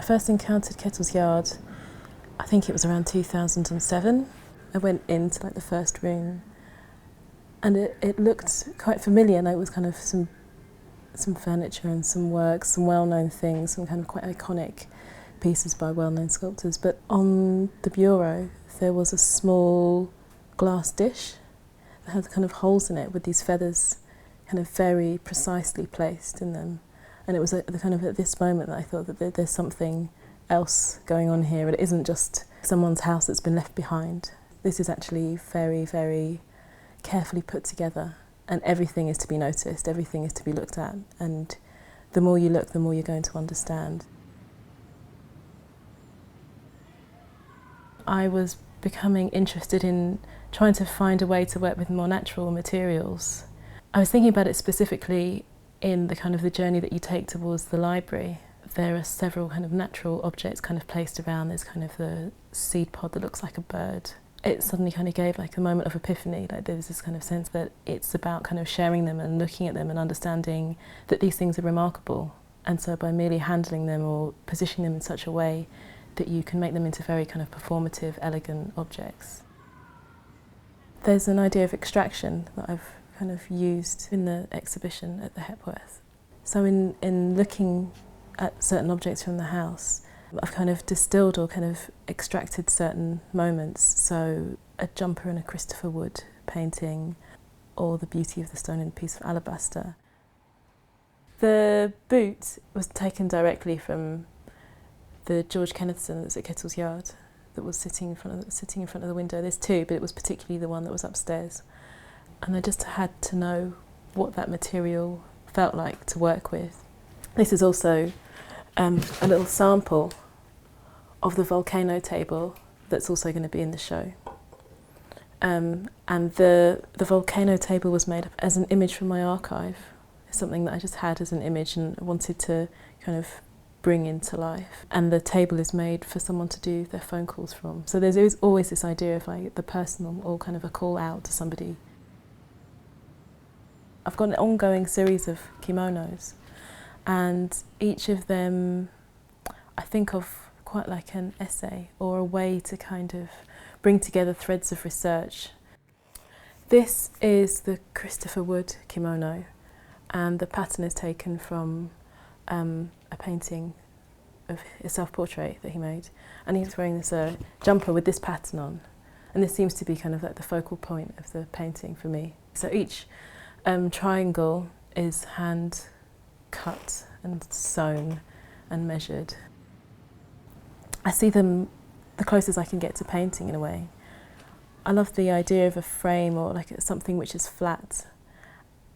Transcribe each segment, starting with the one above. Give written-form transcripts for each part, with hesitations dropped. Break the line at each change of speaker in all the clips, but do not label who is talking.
first encountered Kettle's yard, I think it was around 2007. I went into like the first room and it looked quite familiar. Like it was kind of some furniture and some works, some well-known things, some kind of quite iconic pieces by well-known sculptors. But on the bureau there was a small glass dish that had kind of holes in it with these feathers kind of very precisely placed in them. And it was at this moment that I thought that there's something else going on here. It isn't just someone's house that's been left behind. This is actually very, very carefully put together, and everything is to be noticed, everything is to be looked at, and the more you look, the more you're going to understand. I was becoming interested in trying to find a way to work with more natural materials. I was thinking about it specifically in the journey that you take towards the library. There are several kind of natural objects kind of placed around. There's kind of the seed pod that looks like a bird. It suddenly kind of gave like a moment of epiphany. Like there was this kind of sense that it's about kind of sharing them and looking at them and understanding that these things are remarkable. And so by merely handling them or positioning them in such a way that you can make them into very kind of performative, elegant objects. There's an idea of extraction that I've kind of used in the exhibition at the Hepworth. So in looking at certain objects from the house, I've kind of distilled or kind of extracted certain moments. So a jumper in a Christopher Wood painting, or the beauty of the stone in a piece of alabaster. The boot was taken directly from the George Kennethson that's at Kettle's yard, that was sitting in front of the window. There's two, but it was particularly the one that was upstairs. And I just had to know what that material felt like to work with. This is also a little sample of the Volcano Table that's also going to be in the show. And the Volcano Table was made as an image from my archive. It's something that I just had as an image and wanted to kind of bring into life. And the table is made for someone to do their phone calls from. So there's always this idea of like the personal or kind of a call out to somebody. I've got an ongoing series of kimonos, and each of them I think of quite like an essay or a way to kind of bring together threads of research. This is the Christopher Wood kimono, and the pattern is taken from a painting of a self-portrait that he made, and he's wearing this jumper with this pattern on, and this seems to be kind of like the focal point of the painting for me. So each triangle is hand cut and sewn and measured. I see them the closest I can get to painting in a way. I love the idea of a frame or like something which is flat.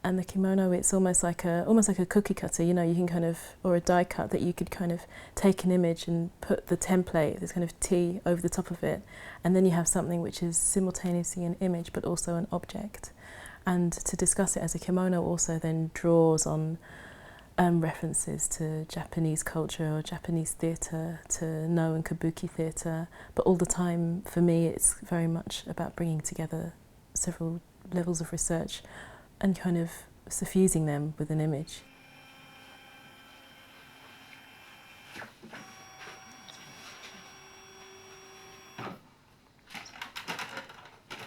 And the kimono, it's almost like a cookie cutter, you know, you can kind of, or a die cut that you could kind of take an image and put the template, this kind of T over the top of it, and then you have something which is simultaneously an image but also an object. And to discuss it as a kimono also then draws on references to Japanese culture or Japanese theatre, to No and Kabuki theatre, but all the time for me it's very much about bringing together several levels of research and kind of suffusing them with an image.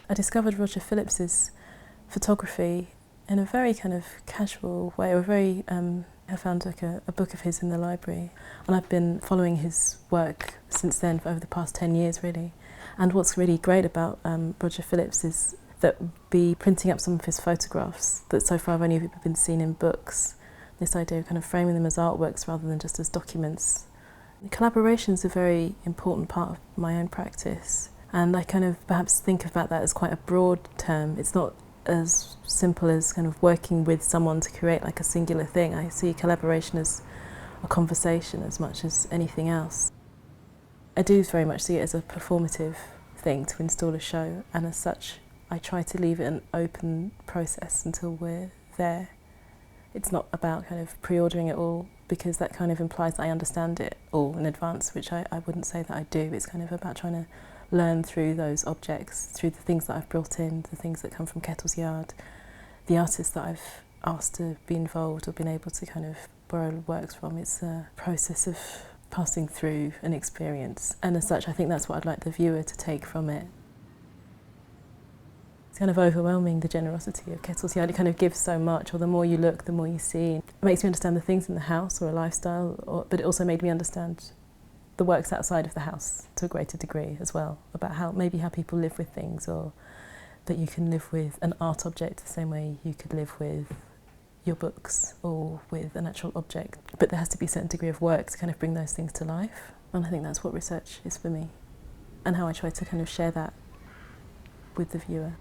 I discovered Roger Phillips's photography in a very kind of casual way, or very, I found like a book of his in the library, and I've been following his work since then for over the past 10 years really. And what's really great about Roger Phillips is that be printing up some of his photographs that so far have only been seen in books. This idea of kind of framing them as artworks rather than just as documents. Collaboration is a very important part of my own practice, and I kind of perhaps think about that as quite a broad term. It's not as simple as kind of working with someone to create like a singular thing. I see collaboration as a conversation as much as anything else. I do very much see it as a performative thing to install a show, and as such I try to leave it an open process until we're there. It's not about kind of pre-ordering it all, because that kind of implies that I understand it all in advance, which I wouldn't say that I do. It's kind of about trying to learn through those objects, through the things that I've brought in, the things that come from Kettle's yard, the artists that I've asked to be involved or been able to kind of borrow works from. It's a process of passing through an experience. And as such, I think that's what I'd like the viewer to take from it. It's kind of overwhelming, the generosity of Kettle's yard. It kind of gives so much, or the more you look, the more you see. It makes me understand the things in the house or a lifestyle, but it also made me understand the works outside of the house to a greater degree as well, about how people live with things, or that you can live with an art object the same way you could live with your books or with a natural object. But there has to be a certain degree of work to kind of bring those things to life. And I think that's what research is for me, and how I try to kind of share that with the viewer.